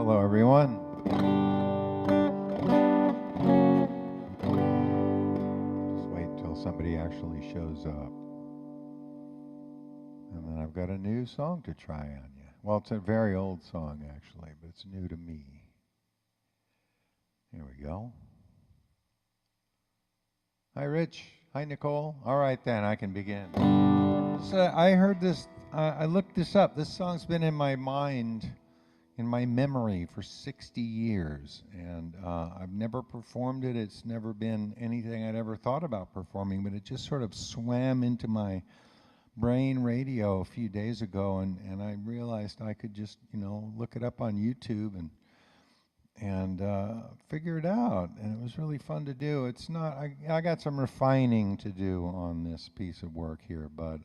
Hello, everyone. Just wait until somebody actually shows up. And then I've got a new song to try on you. Well, it's a very old song, actually, but it's new to me. Here we go. Hi, Rich. Hi, Nicole. All right, then, I can begin. So I heard this, I looked this up. This song's been in my mind, in my memory for 60 years, and I've never performed it. It's never been anything I'd ever thought about performing, but it just sort of swam into my brain radio a few days ago, and I realized I could just, look it up on YouTube and figure it out, and it was really fun to do. It's not, I got some refining to do on this piece of work here, but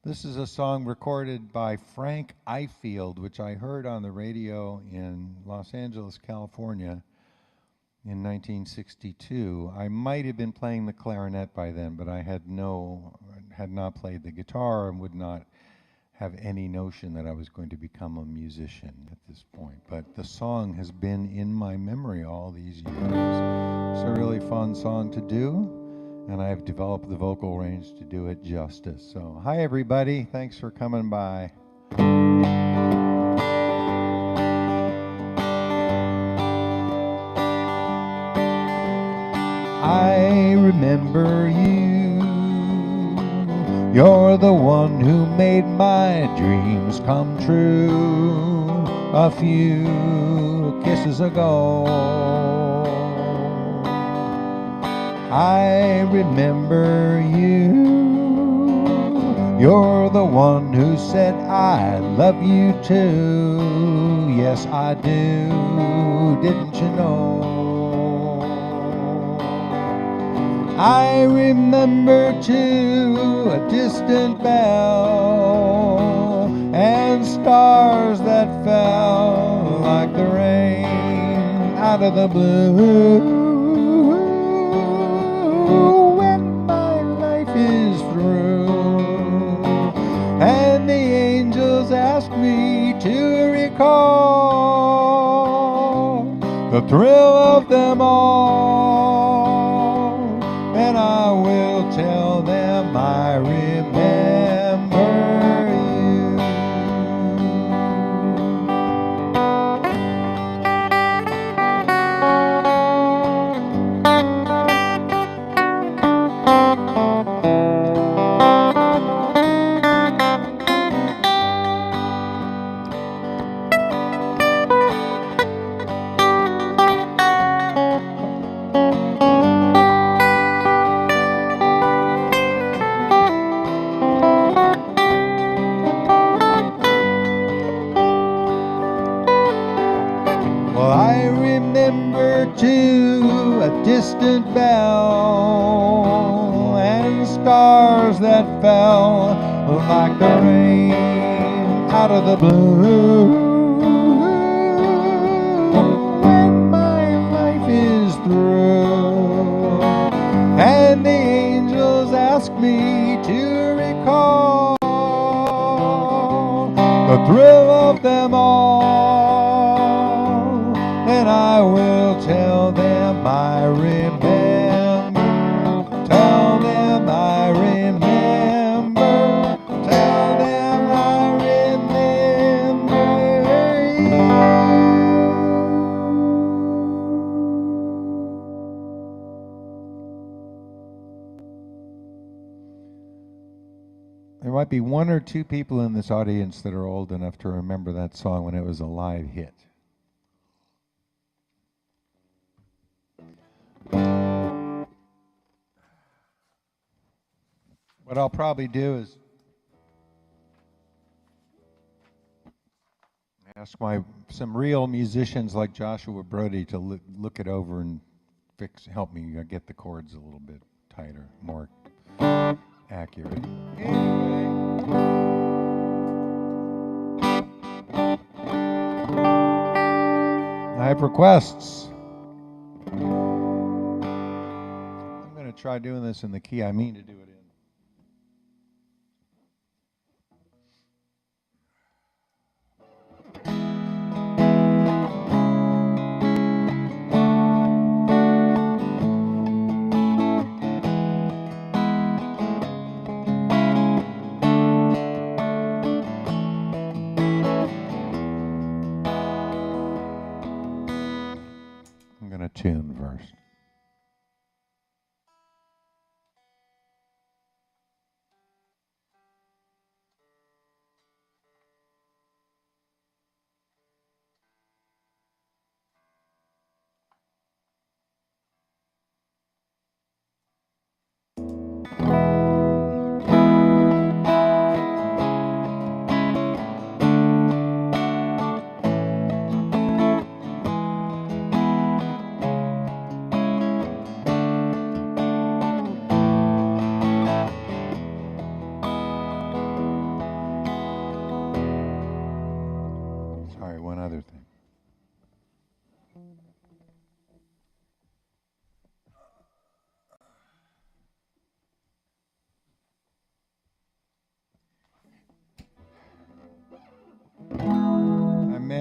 this is a song recorded by Frank Ifield, which I heard on the radio in Los Angeles, California in 1962. I might have been playing the clarinet by then, but I had not played the guitar and would not have any notion that I was going to become a musician at this point. But the song has been in my memory all these years. It's a really fun song to do, and I've developed the vocal range to do it justice. So, hi everybody, thanks for coming by. I remember you. You're the one who made my dreams come true a few kisses ago. I remember you. You're the one who said I love you too. Yes, I do. Didn't you know? I remember too a distant bell and stars that fell like the rain out of the blue. When my life is through and the angels ask me to recall the thrill of them all, and I will tell them I remember you. To a distant bell and stars that fell like the rain out of the blue. When my life is through and the angels ask me to recall the thrill of them all, and I will tell them I remember, tell them I remember, tell them I remember you. There might be one or two people in this audience that are old enough to remember that song when it was a live hit. What I'll probably do is ask some real musicians like Joshua Brody to look it over and help me get the chords a little bit tighter, more accurate. I have requests. I'm going to try doing this in the key I mean to do it in.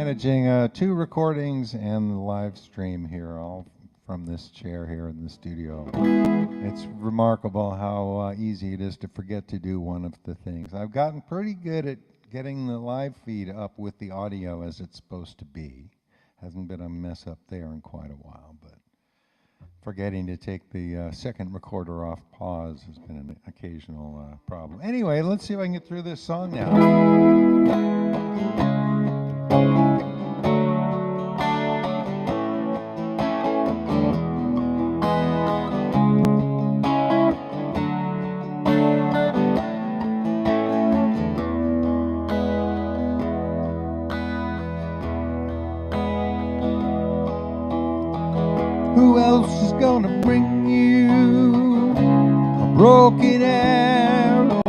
managing 2 recordings and the live stream here, all from this chair here in the studio. It's remarkable how easy it is to forget to do one of the things. I've gotten pretty good at getting the live feed up with the audio as it's supposed to be. Hasn't been a mess up there in quite a while, but forgetting to take the second recorder off pause has been an occasional problem. Anyway, let's see if I can get through this song now. Who else is gonna bring you a broken arrow?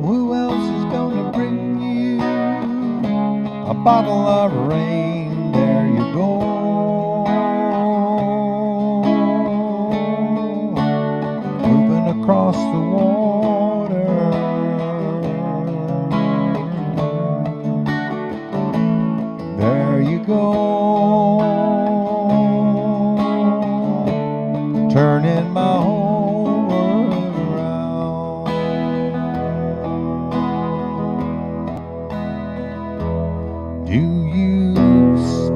Who else is gonna bring you a bottle of rain? There you go, moving across the water. There you go, turning my whole world around. Do you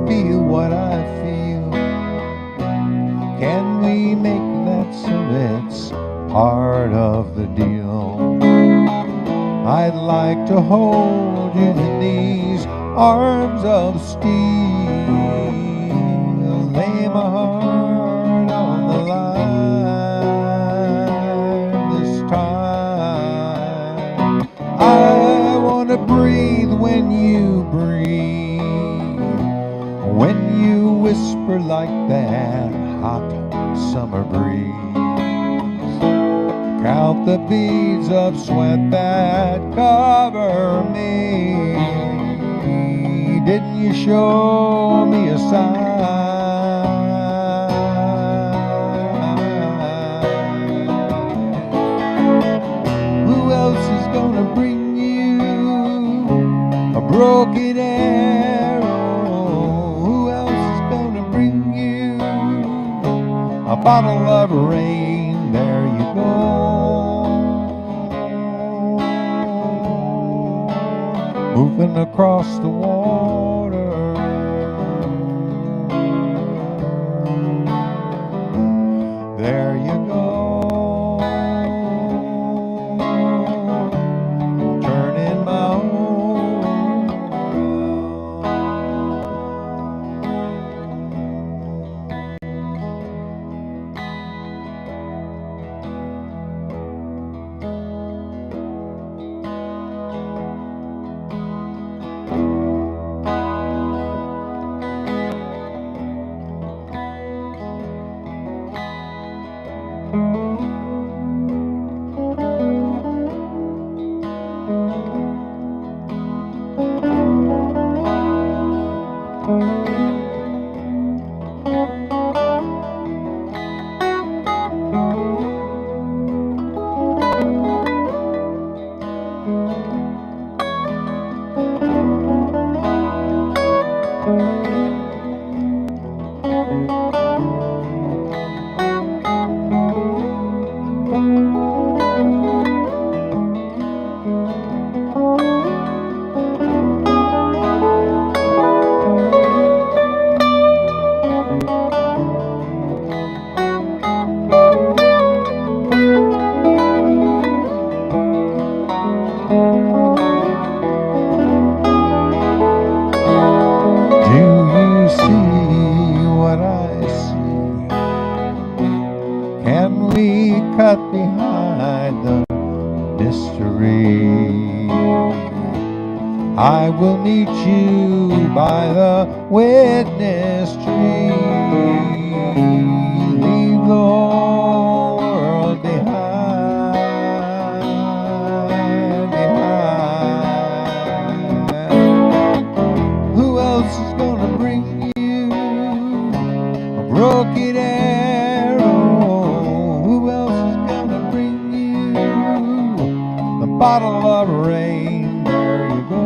feel what I feel? Can we make that so it's part of the deal? I'd like to hold you in these arms of steel, lay my heart on the line this time. I want to breathe when you breathe, when you whisper like that hot summer breeze. Count the beads of sweat that cover me. Didn't you show me a sign? Who else is gonna bring you a broken arrow? Who else is gonna bring you a bottle of rain? There you go, moving across the water. There you go, turning my whole cut behind the mystery. I will meet you by the witness tree. Leave the whole world behind. Who else is gonna bring you a broken arrow? Who else is gonna bring you a bottle of rain? There you go,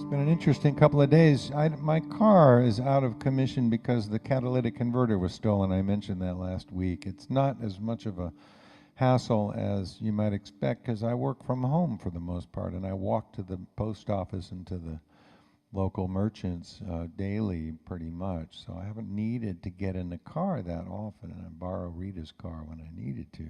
It's been an interesting couple of days. My car is out of commission because the catalytic converter was stolen. I mentioned that last week. It's not as much of a hassle as you might expect because I work from home for the most part, and I walk to the post office and to the local merchants daily pretty much. So I haven't needed to get in the car that often, and I borrow Rita's car when I needed to.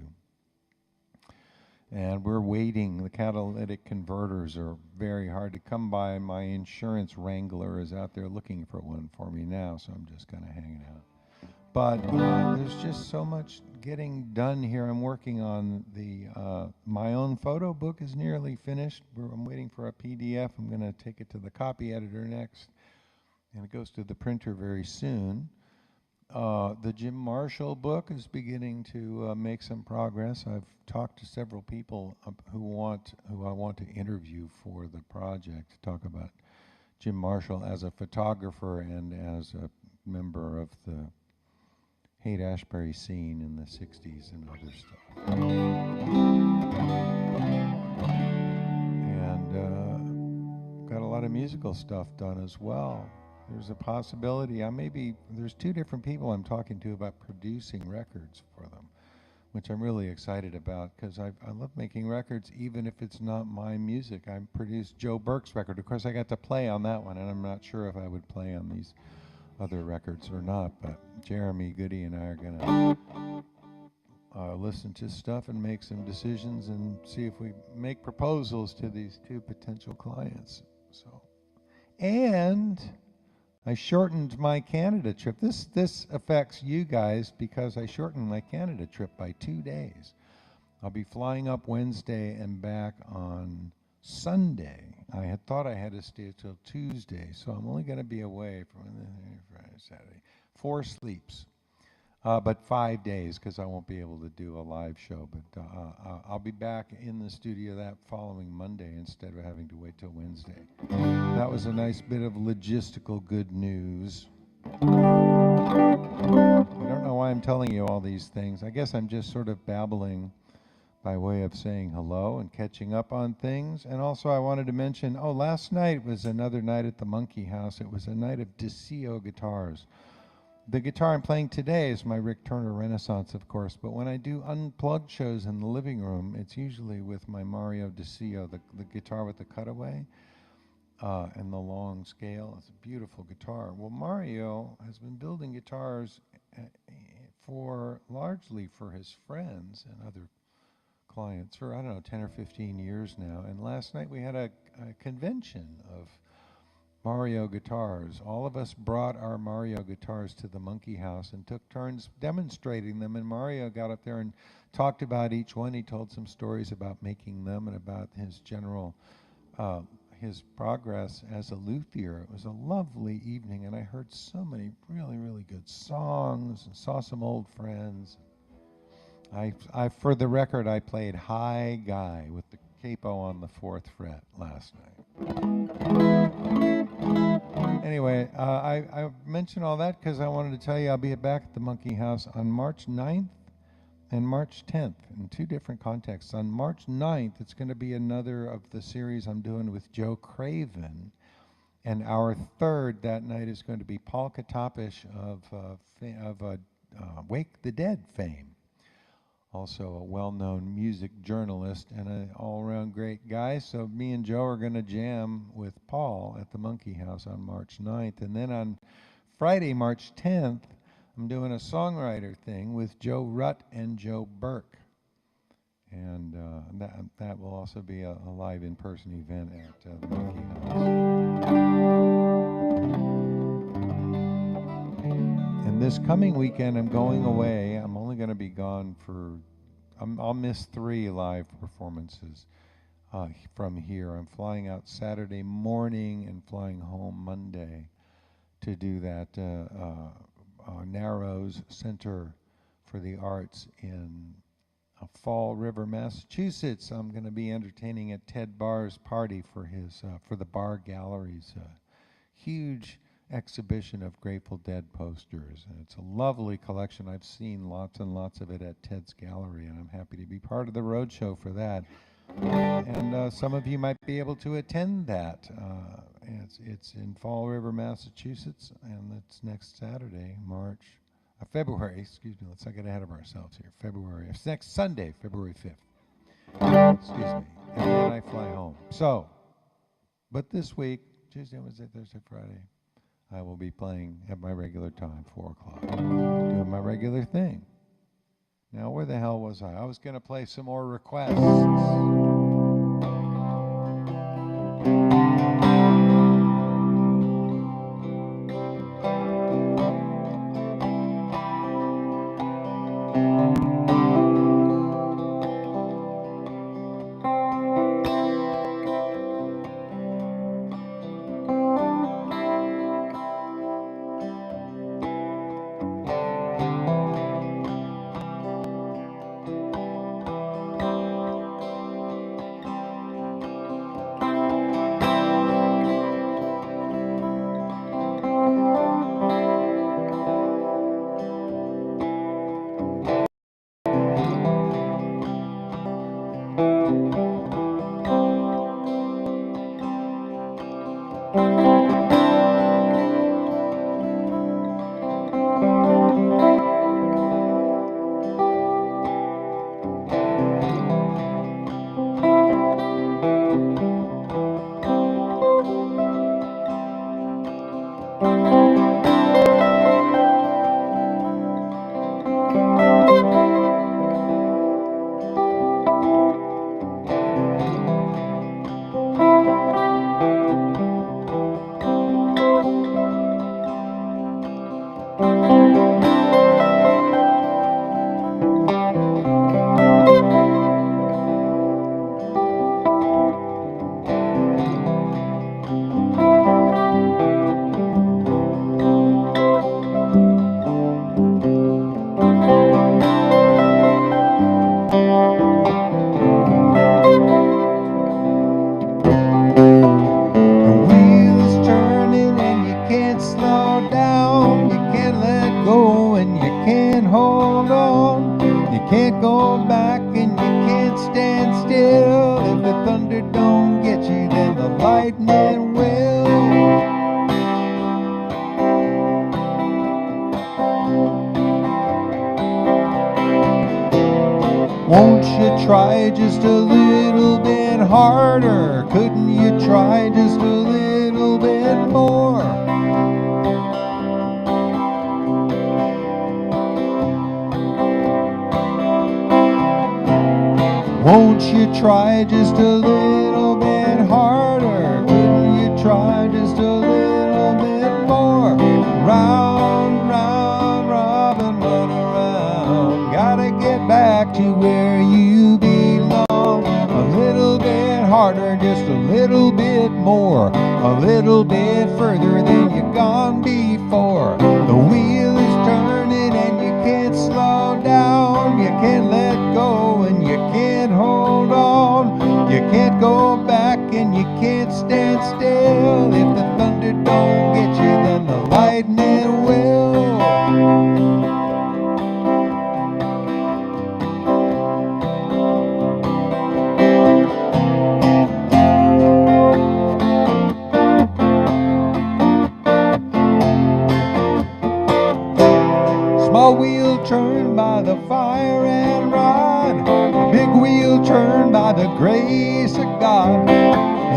And we're waiting. The catalytic converters are very hard to come by. My insurance wrangler is out there looking for one for me now, so I'm just kind of hanging out. But there's just so much getting done here. I'm working on my own photo book is nearly finished. I'm waiting for a PDF. I'm going to take it to the copy editor next, and it goes to the printer very soon. The Jim Marshall book is beginning to make some progress. I've talked to several people who I want to interview for the project to talk about Jim Marshall as a photographer and as a member of the Haight-Ashbury scene in the 60s and other stuff. And got a lot of musical stuff done as well. There's a possibility, there's two different people I'm talking to about producing records for them, which I'm really excited about because I love making records even if it's not my music. I produced Joe Burke's record. Of course, I got to play on that one, and I'm not sure if I would play on these other records or not, but Jeremy Goody and I are going to listen to stuff and make some decisions and see if we make proposals to these two potential clients. And I shortened my Canada trip. This affects you guys because I shortened my Canada trip by 2 days. I'll be flying up Wednesday and back on Sunday. I had thought I had to stay till Tuesday, so I'm only going to be away from Friday, Saturday. 4 sleeps, but 5 days because I won't be able to do a live show. But I'll be back in the studio that following Monday instead of having to wait till Wednesday. That was a nice bit of logistical good news. I don't know why I'm telling you all these things. I guess I'm just sort of babbling by way of saying hello and catching up on things. And also I wanted to mention, last night was another night at the Monkey House. It was a night of DeCio guitars. The guitar I'm playing today is my Rick Turner Renaissance, of course, but when I do unplugged shows in the living room, it's usually with my Mario DeCio, the guitar with the cutaway and the long scale. It's a beautiful guitar. Well, Mario has been building guitars largely for his friends and other clients for, 10 or 15 years now. And last night we had a convention of Mario guitars. All of us brought our Mario guitars to the Monkey House and took turns demonstrating them, and Mario got up there and talked about each one. He told some stories about making them and about his general, his progress as a luthier. It was a lovely evening, and I heard so many really, really good songs and saw some old friends. For the record, I played High Guy with the capo on the 4th fret last night. Anyway, I mentioned all that because I wanted to tell you I'll be back at the Monkey House on March 9th and March 10th in 2 different contexts. On March 9th, it's going to be another of the series I'm doing with Joe Craven. And our third that night is going to be Paul Katapish of Wake the Dead fame. Also a well-known music journalist and an all-around great guy. So me and Joe are going to jam with Paul at the Monkey House on March 9th. And then on Friday, March 10th, I'm doing a songwriter thing with Joe Rutt and Joe Burke. And that will also be a live in-person event at the Monkey House. And this coming weekend, I'm going away. I'm only going to be gone for, I'll miss 3 live performances from here. I'm flying out Saturday morning and flying home Monday to do that Narrows Center for the Arts in Fall River, Massachusetts. I'm going to be entertaining at Ted Barr's party for the Barr Gallery's huge exhibition of Grateful Dead posters. And it's a lovely collection. I've seen lots and lots of it at Ted's Gallery, and I'm happy to be part of the roadshow for that. And some of you might be able to attend that. It's in Fall River, Massachusetts, and it's next Saturday, February, excuse me, let's not get ahead of ourselves here. It's next Sunday, February 5th. Excuse me. And then I fly home. So, but this week, Tuesday, Wednesday, Thursday, Friday, I will be playing at my regular time, 4 o'clock, doing my regular thing. Now, where the hell was I? I was going to play some more requests. Won't you try just a little bit harder? Couldn't you try just a little bit more? Won't you try just a little bit harder? Couldn't you try just a little bit more? Round, round, robin, run around. Gotta get back to where you belong. A little bit harder, just a little bit more. A little bit further than you've gone before. The wheel is turning and you can't slow down. You can't let go and you can't hold on. You can't go back and you can't stand still. If the thunder don't get you, then the lightning will. Small wheel turned by the fire and rod. Big wheel turned by the grace of God.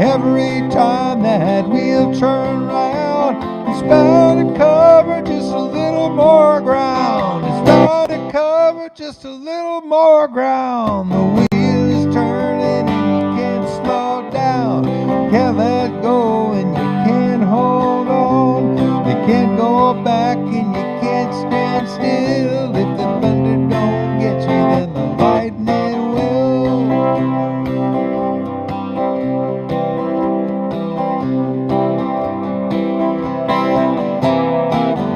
Every time that wheel turn round, it's bound to cover just a little more ground. It's bound to cover just a little more ground. The wheel is turning and you can't slow down. Can't let go and you can't hold on. You can't go back and you can't stand still. If the thunder don't get you, then the lightning will.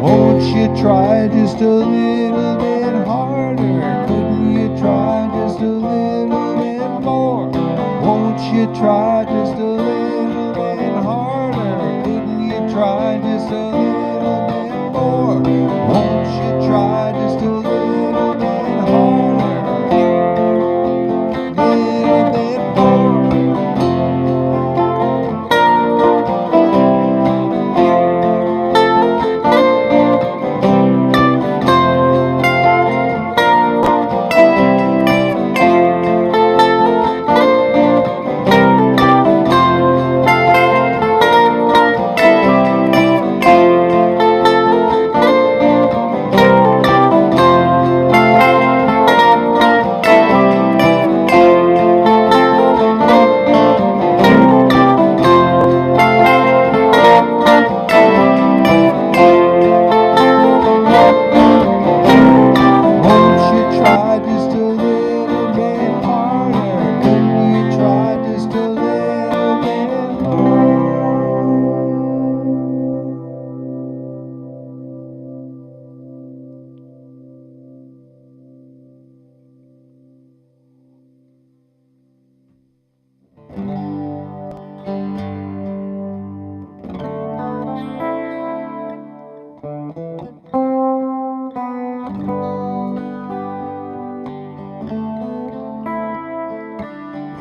Won't you try just a little bit harder? Couldn't you try just a little bit more? Won't you try just a little bit harder? Couldn't you try just a little bit more? Won't you try just a little bit harder? Little bit more.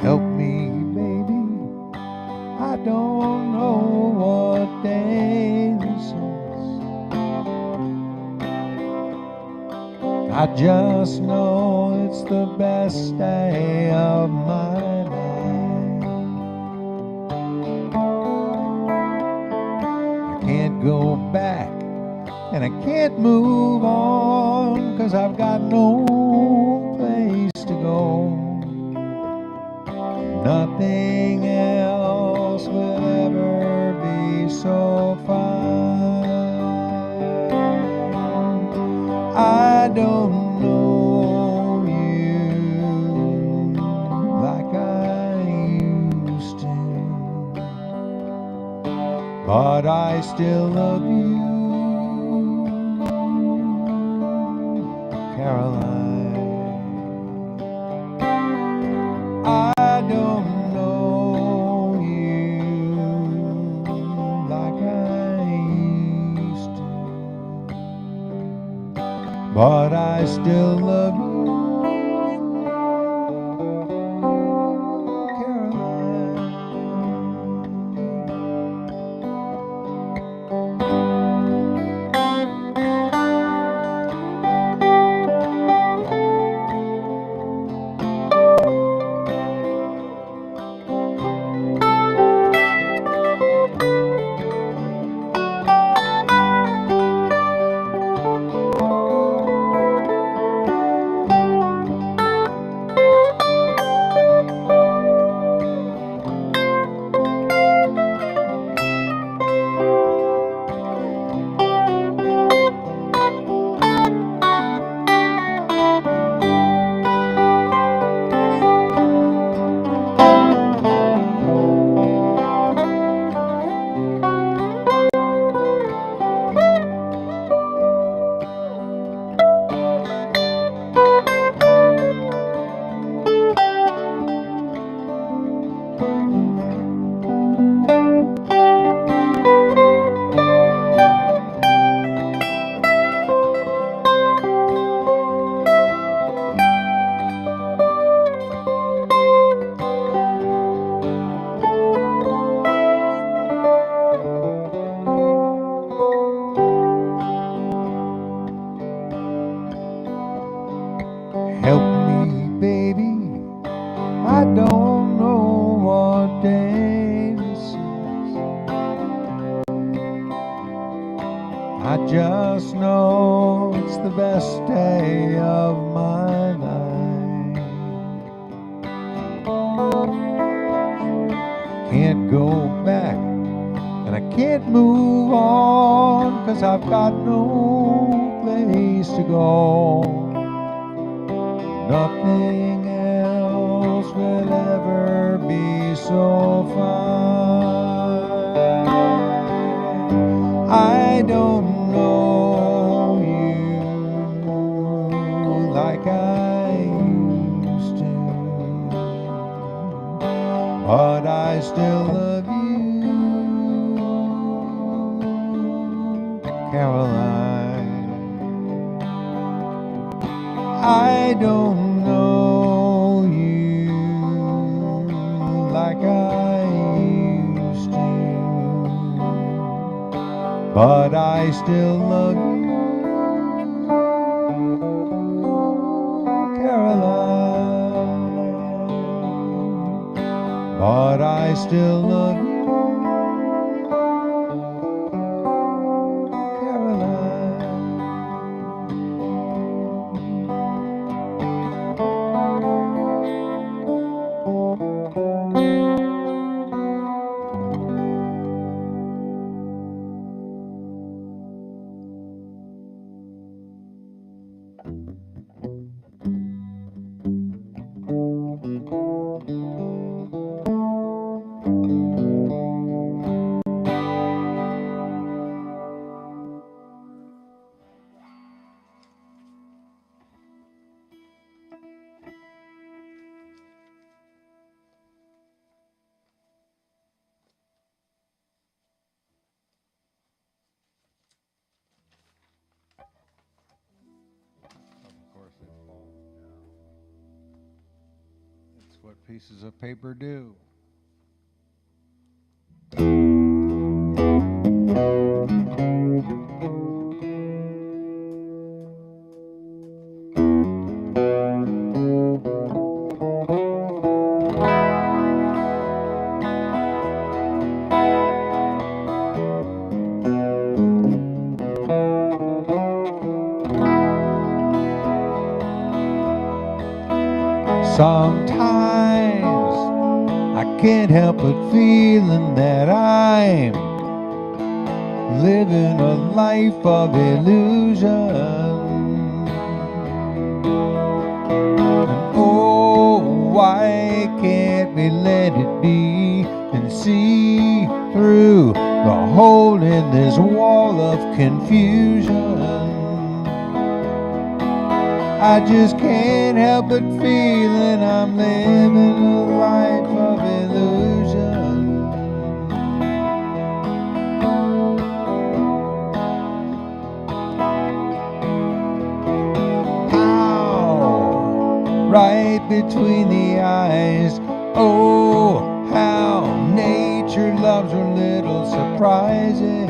Help me, baby, I don't know what day this is. I just know it's the best day of my life. I can't go back and I can't move on, 'cause I've got no place to go. Nothing else will ever be so fine. I don't know you like I used to, but I still love you, Caroline. I don't know you like I used to, but I still love you, Caroline. Help me, baby, I don't know what day this is. I just know it's the best day of my life. Can't go back and I can't move on, 'cause I've got no place to go. Nothing else will ever be so fine. I don't know you like I used to, but I still love you, Caroline. I don't know you like I used to, but I still love you, Caroline. But I still love you, Caroline. what pieces of paper do. Sometimes I can't help but feeling that I'm living a life of illusion. And oh, why can't we let it be and see through the hole in this wall of confusion? I just can't help but feeling I'm living a life of illusion. How, right between the eyes, oh, how nature loves her little surprises.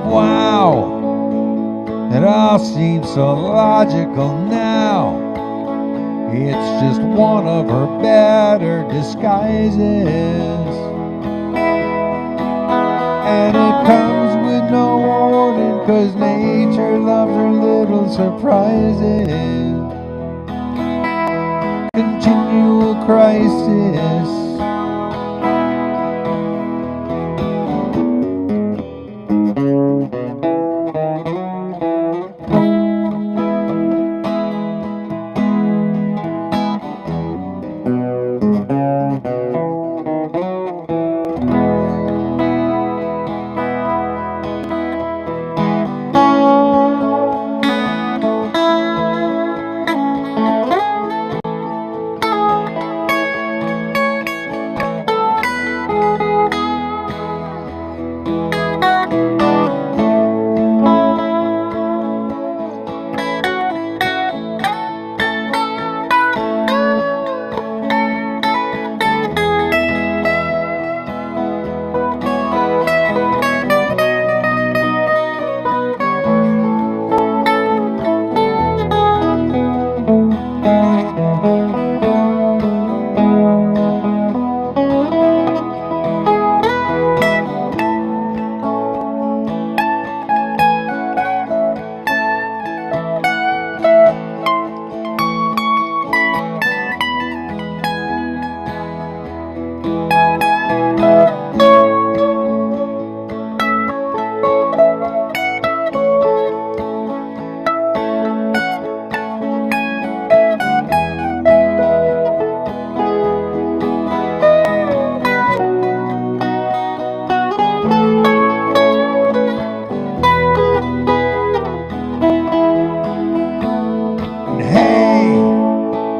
Wow, it all seems so logical now. It's just one of her better disguises. And it comes with no warning, 'cause nature loves her little surprises. Continual crisis.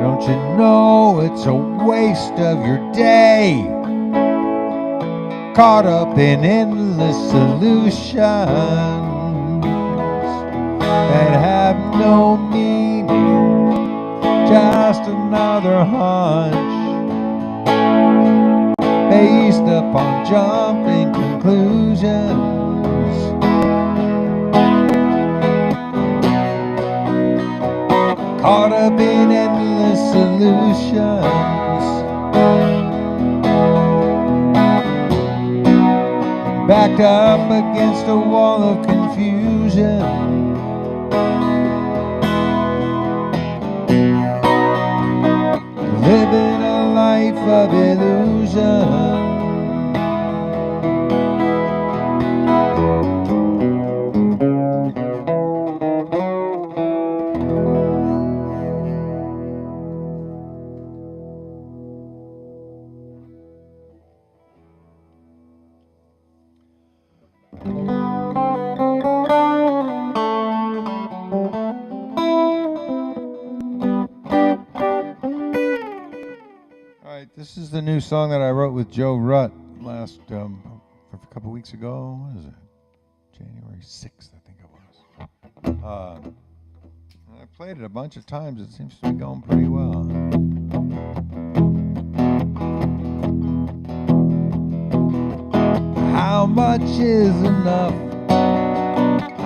Don't you know it's a waste of your day, caught up in endless solutions that have no meaning, just another hunch based upon jumping conclusions. Caught up in endless solutions, backed up against a wall of confusion. Living a life of illusion. This is the new song that I wrote with Joe Rutt last a couple weeks ago. What is it? January 6th, I think it was. I played it a bunch of times. It seems to be going pretty well. How much is enough?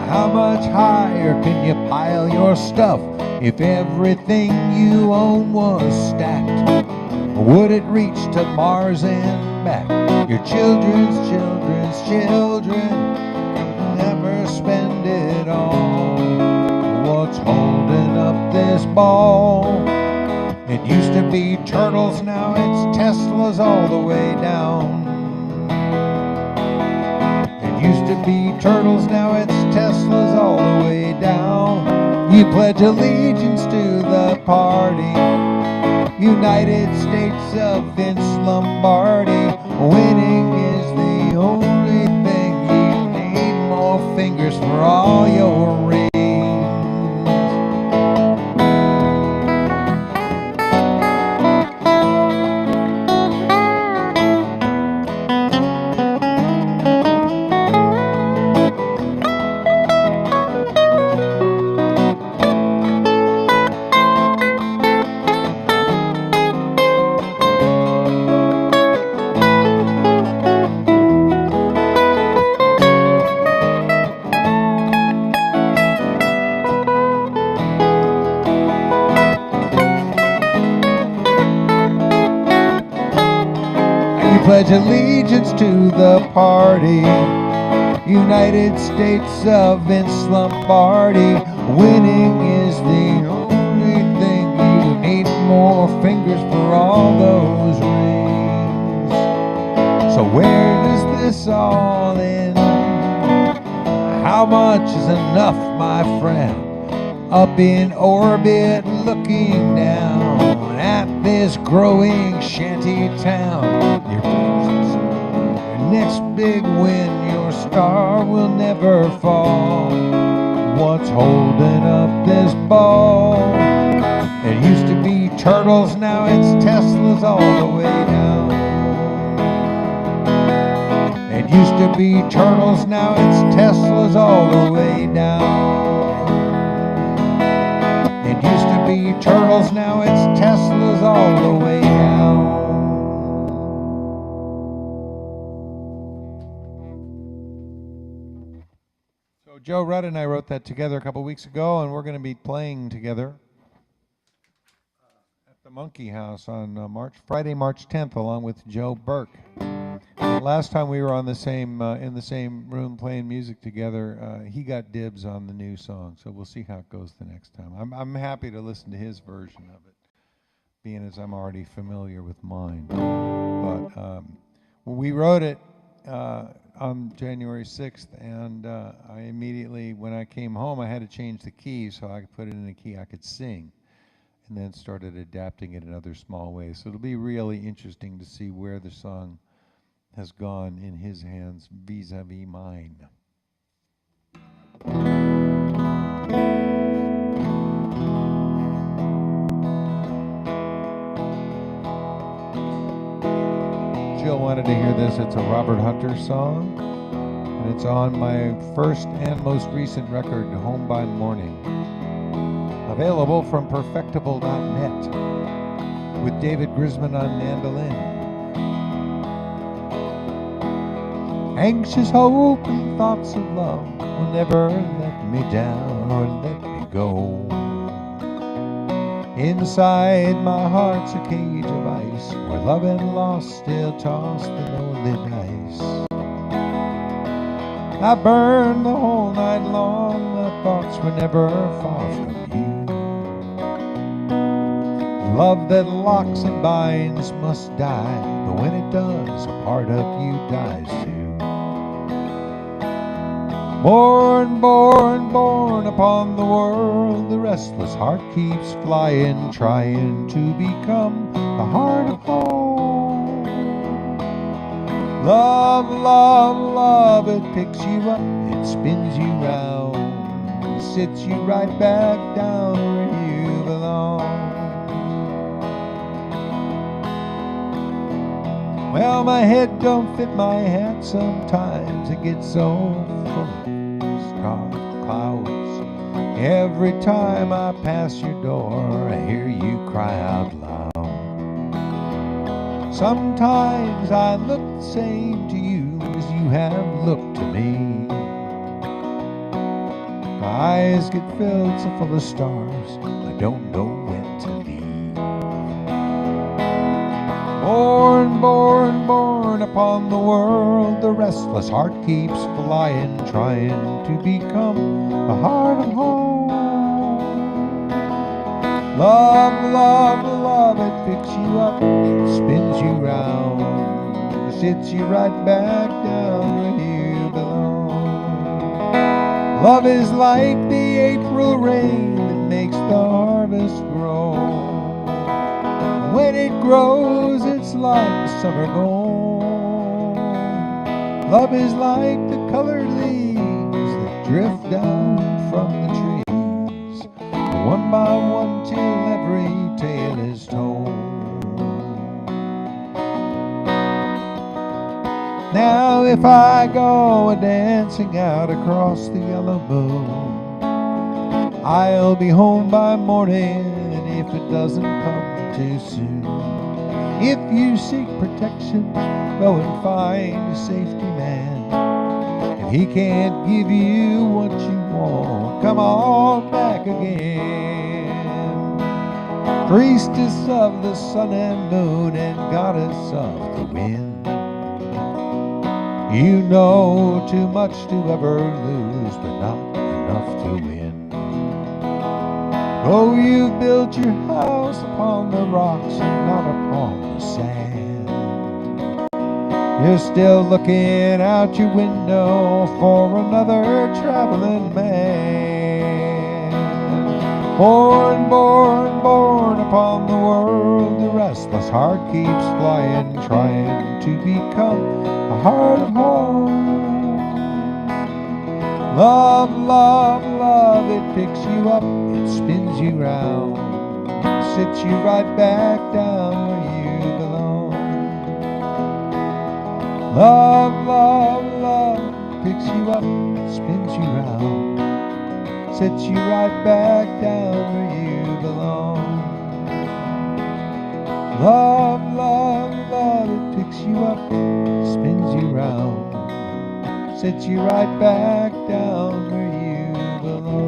How much higher can you pile your stuff? If everything you own was stacked, would it reach to Mars and back? Your children's children's children can never spend it all. What's holding up this ball? It used to be turtles, now it's Teslas all the way down. It used to be turtles, now it's Teslas all the way down. You pledge allegiance to the party, United States of Vince Lombardi. Winning is the only thing. You need more fingers for all your rings. Pledge allegiance to the party, United States of Vince Lombardi. Winning is the only thing. You need more fingers for all those rings. So where does this all end? How much is enough, my friend? Up in orbit looking down at this growing shanty town. Your next big win, your star will never fall. What's holding up this ball? It used to be turtles, now it's Teslas all the way down. It used to be turtles, now it's Teslas all the way down. It used to be turtles, now it's Teslas all the way down. So Joe Rudd and I wrote that together a couple weeks ago, and we're going to be playing together at the Monkey House on Friday, March 10th, along with Joe Burke. Last time we were on the same in the same room playing music together, he got dibs on the new song, so we'll see how it goes the next time. I'm happy to listen to his version of it, being as I'm already familiar with mine. But we wrote it on January 6th, and I immediately, when I came home, I had to change the key so I could put it in a key I could sing, and then started adapting it in other small ways. So it'll be really interesting to see where the song has gone in his hands vis-a-vis mine. Jill wanted to hear this. It's a Robert Hunter song, and it's on my first and most recent record, Home by Morning. Available from perfectible.net with David Grisman on mandolin. Anxious hope and thoughts of love will never let me down or let me go. Inside my heart's a cage of ice, where love and loss still toss the lonely dice. I burned the whole night long, the thoughts were never far from you. Love that locks and binds must die, but when it does, a part of you dies too. Born, born, born upon the world, the restless heart keeps flying, trying to become the heart of home. Love, love, love, it picks you up, it spins you round, sits you right back down where you belong. Well, my head don't fit my hat sometimes, it gets so full of clouds Every time I pass your door, I hear you cry out loud. Sometimes I look the same to you as you have looked to me. My eyes get filled so full of stars, I don't know when to leave. Born, born, born upon the world, the restless heart keeps flying, trying to become the heart of home. Love, love, love, it picks you up, spins you round, sits you right back down where you belong. Love is like the April rain that makes the harvest grow. When it grows, it's like the summer gold. Love is like the colored leaves that drift down from the trees, one by one till every tale is told. Now if I go a-dancing out across the yellow moon, I'll be home by morning if it doesn't come too soon. If you seek protection, go and find a safety man. If he can't give you what you want, come on back again. Priestess of the sun and moon and goddess of the wind, you know too much to ever lose, but not enough to win. Oh, you've built your house upon the rocks and not upon the sand. You're still looking out your window for another traveling man. Born, born, born upon the world, the restless heart keeps flying, trying to become a heart of home. Love, love, love, it picks you up, it spins you round, sits you right back down where you belong. Love, love, love, picks you up, spins you round, sits you right back down where you belong. Love, love, love, it picks you up, spins you round, sits you right back down where you belong.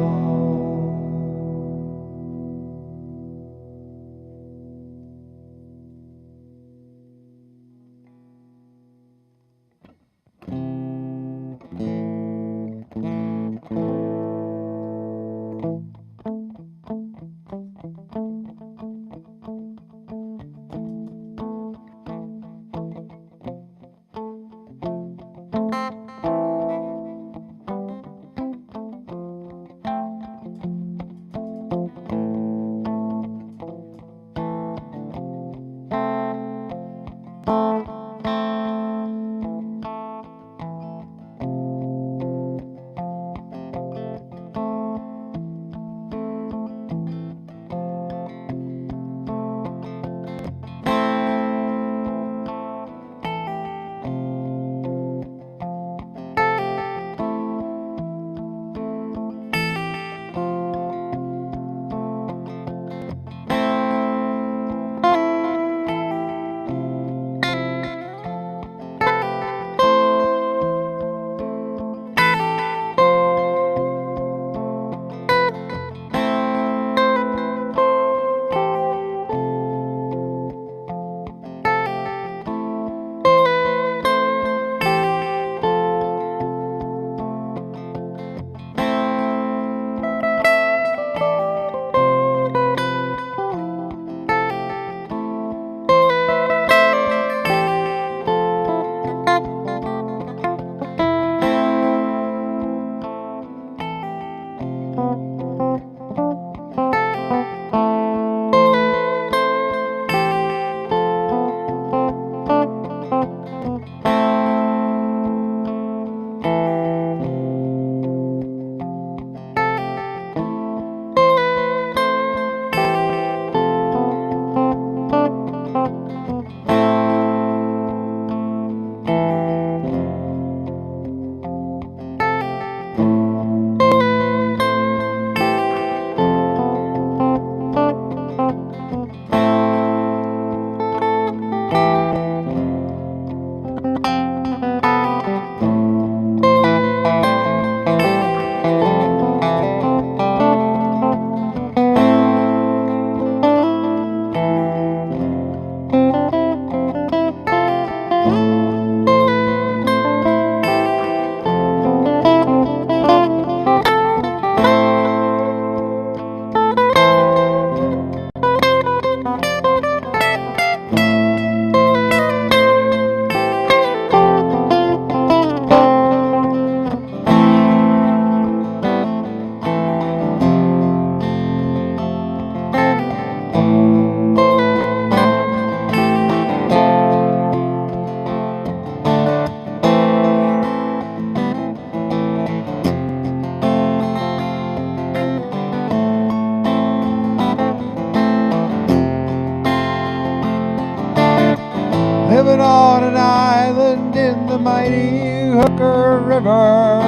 the mighty Hooker River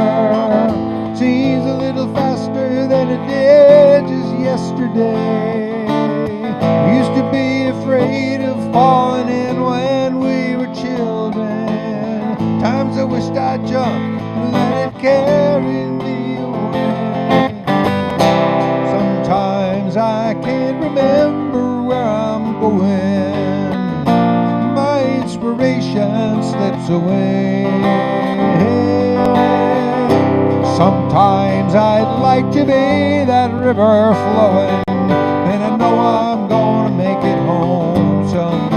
seems a little faster than it did just yesterday. We used to be afraid of falling in when we were children. Times I wished I'd jumped and let it carry me away. Sometimes I can't remember where I'm going. My inspiration slips away. Sometimes I'd like to be that river flowing, and I know I'm gonna make it home someday.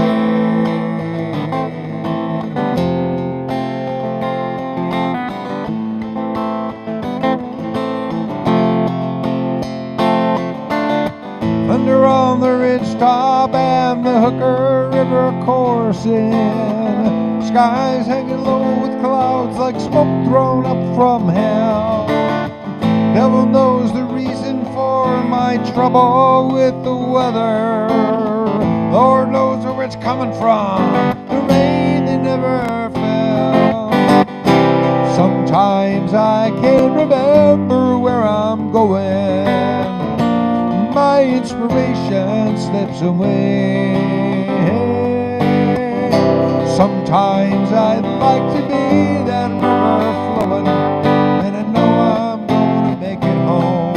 Thunder on the ridge top and the Hooker River coursing. Skies hanging low with clouds like smoke thrown up from hell. Devil knows the reason for my trouble with the weather. Lord knows where it's coming from. The rain that never fell. Sometimes I can't remember where I'm going. My inspiration slips away. Sometimes I'd like to be that river flowing, and I know I'm gonna make it home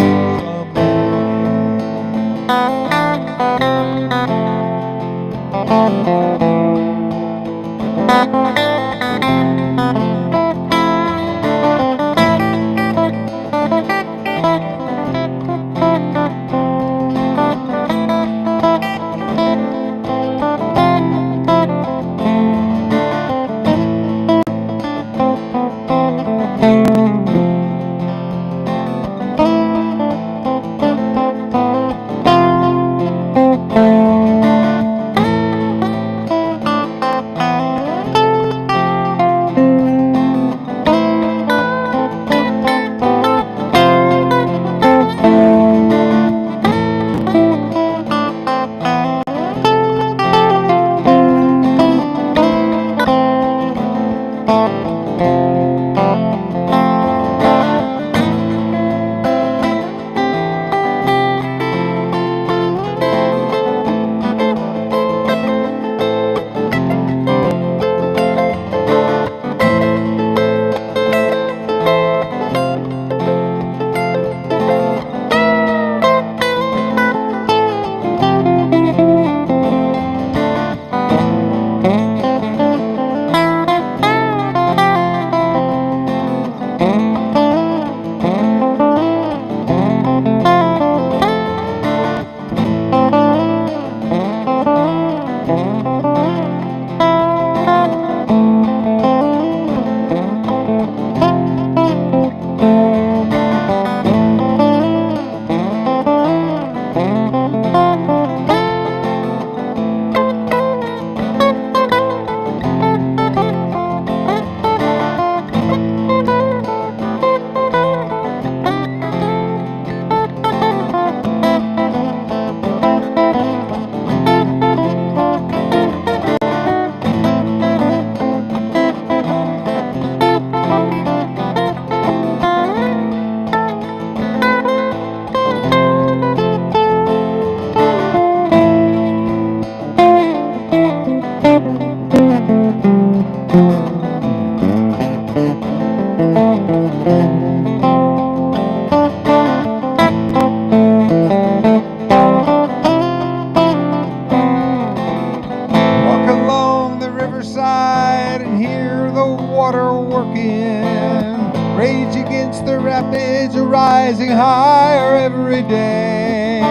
rising higher every day.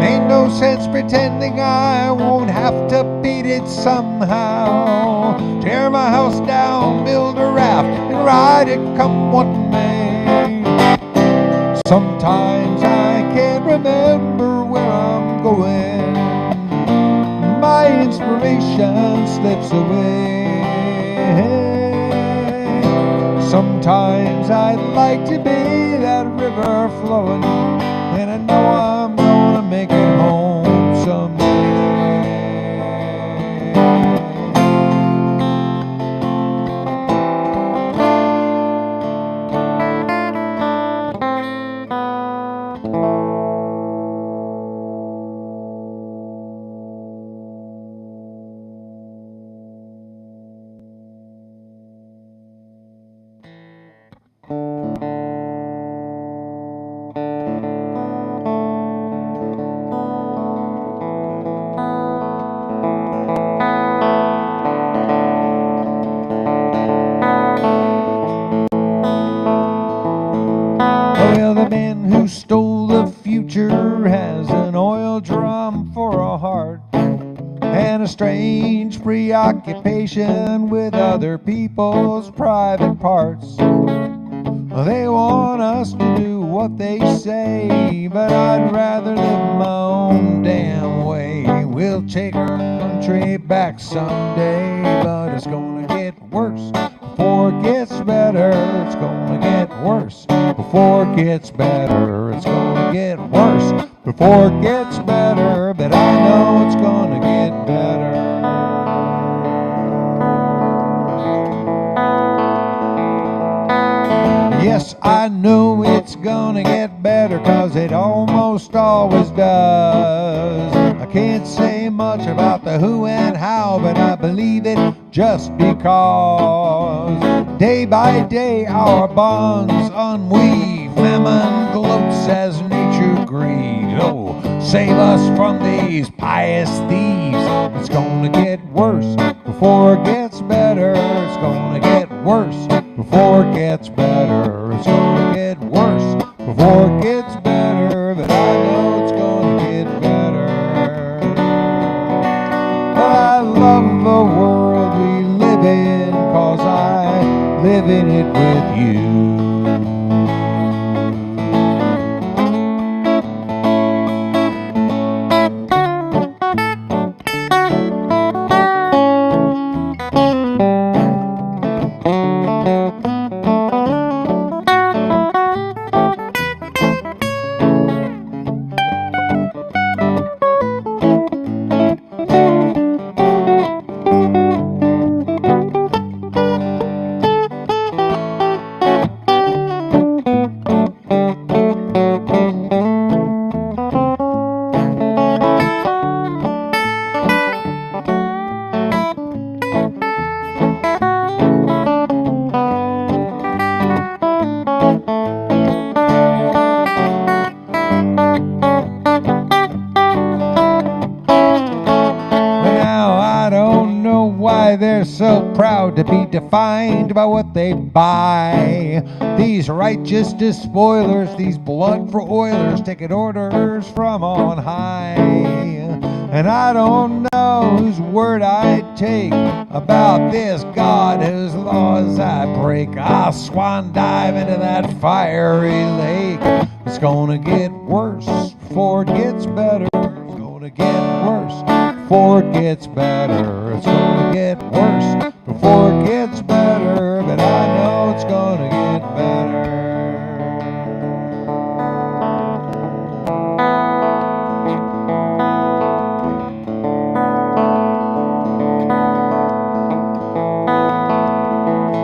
Ain't no sense pretending I won't have to beat it somehow. Tear my house down, build a raft, and ride it come what may. Sometimes I can't remember where I'm going. My inspiration slips away. Sometimes I'd like to be that river flowing, and I know I'm gonna make it home someday. stole the future has an oil drum for a heart and a strange preoccupation with other people's private parts. They want us to do what they say, but I'd rather live my own damn way. We'll take our country back someday, but it's gonna get worse before it gets better. It's gonna get worse before it gets better. It's gonna get worse before it gets better, but I know it's gonna get better. Yes, I know it's gonna get better, 'cause it almost always does. I can't say much about the who and how, but I believe it just because. Day by day our bonds unweave, mammon gloats as nature grieves. Oh, save us from these pious thieves. It's gonna get worse before it gets better. It's gonna get worse before it gets better. It's gonna get worse before it gets better, but I know it's gonna get better. But I love the world we live in, 'cause I live in it with you. They're so proud to be defined by what they buy. These righteous despoilers, these blood for oilers, taking orders from on high. And I don't know whose word I take about this God whose laws I break. I'll swan dive into that fiery lake. It's gonna get worse before it gets better. It's gonna get worse before it gets better. It's gonna get worse before it gets better, but I know it's gonna get better.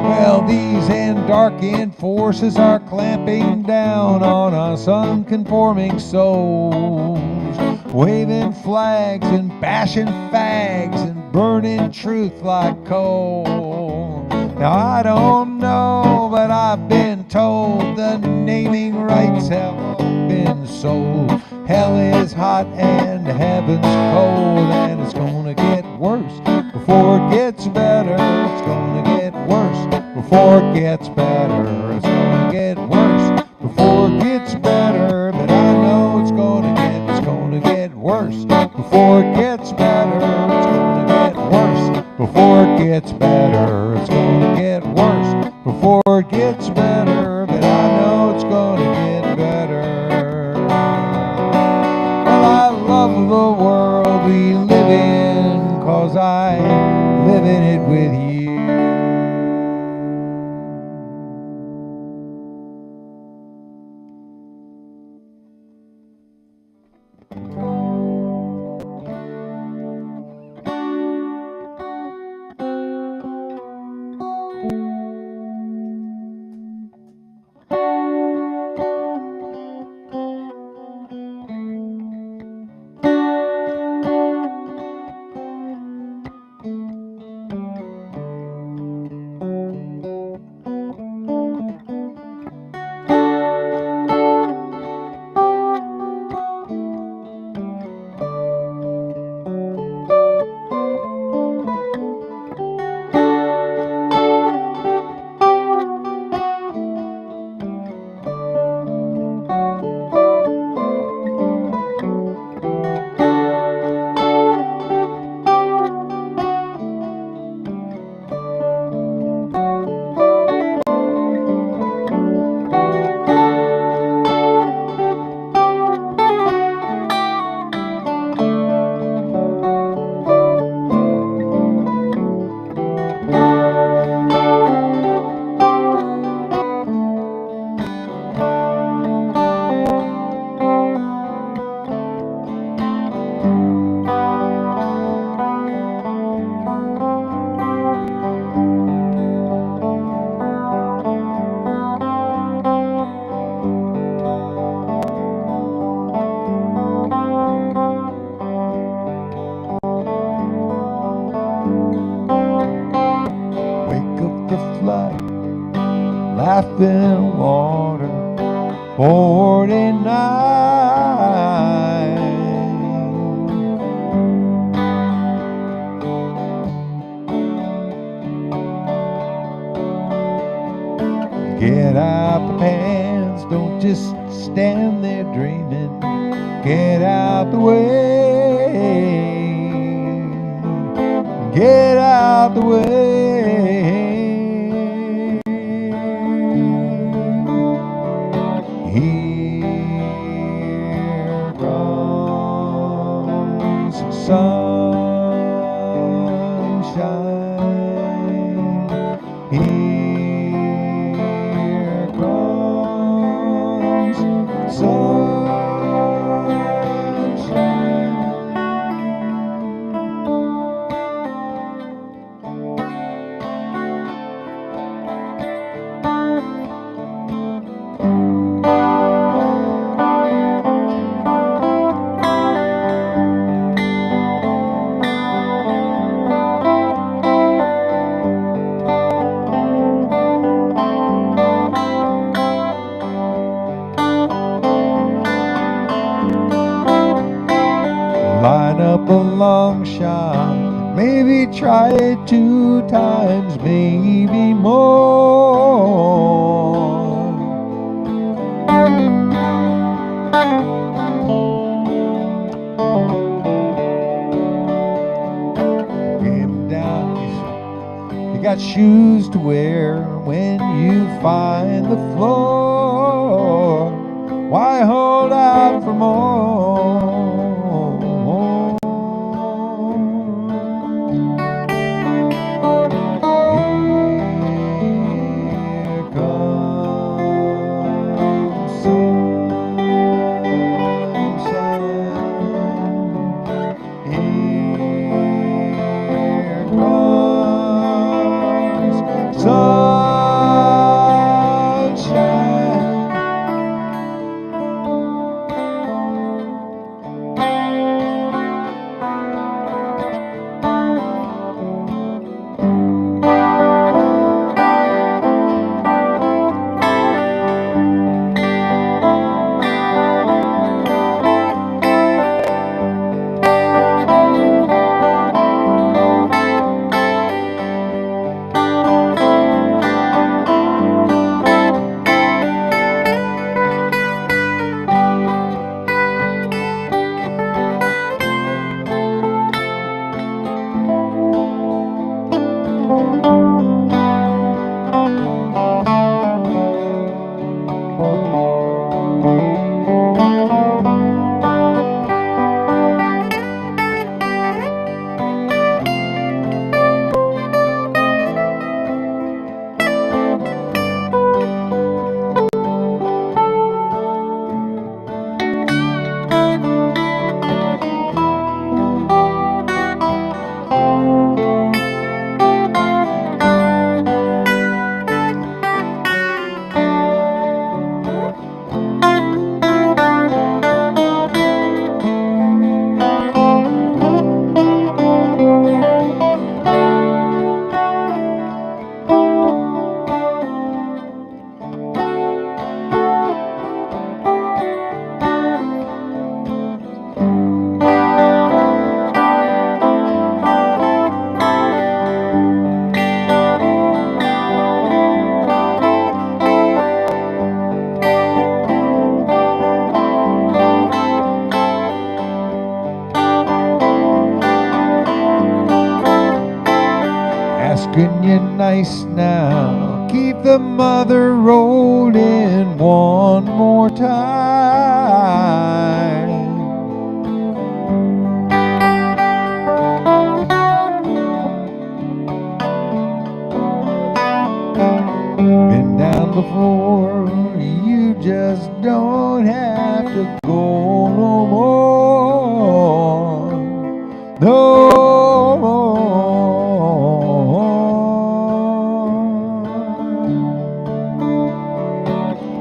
Well, these dark-end forces are clamping down on us unconforming souls, waving flags and bashing fags and burning truth like coal. Now I don't know, but I've been told the naming rights have all been sold. Hell is hot and heaven's cold, and it's gonna get worse before it gets better. It's gonna get worse before it gets better. It's gonna get worse before it gets better, but I know it's gonna get worse before it gets better. It's gonna get worse before it gets better. It's gonna get worse before it gets better, but I know it's gonna get better. Well, I love the world we live in, 'cause I live in it with you. laughing water, 49. Get out the pants, don't just stand there dreaming. Get out the way. Get out the way. Here comes the sunshine. Here comes sunshine. Line up a long shot, maybe try it 2 times, maybe more. Get down, you got shoes to wear when you find the floor. Why hold out for more? Asking you nice now, keep the mother rolling one more time. Been down before, you just don't have to go no more. No more.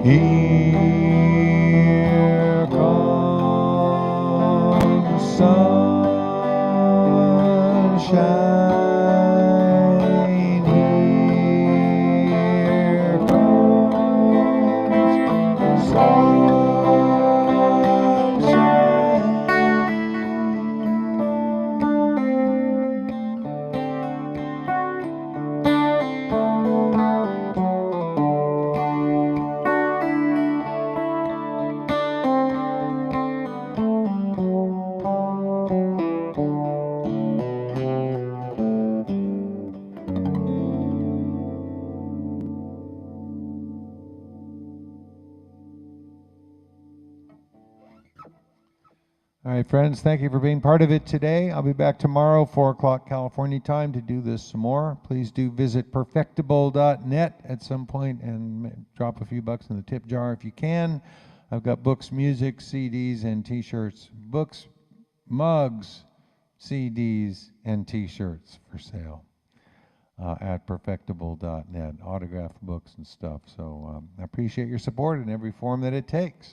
Here comes sunshine. Here comes right, friends, thank you for being part of it today. I'll be back tomorrow, 4 o'clock California time, to do this some more. Please do visit perfectible.net at some point and drop a few bucks in the tip jar if you can. I've got books, music, CDs, and T-shirts. Books, mugs, CDs, and T-shirts for sale at perfectible.net. Autographed books and stuff. So I appreciate your support in every form that it takes.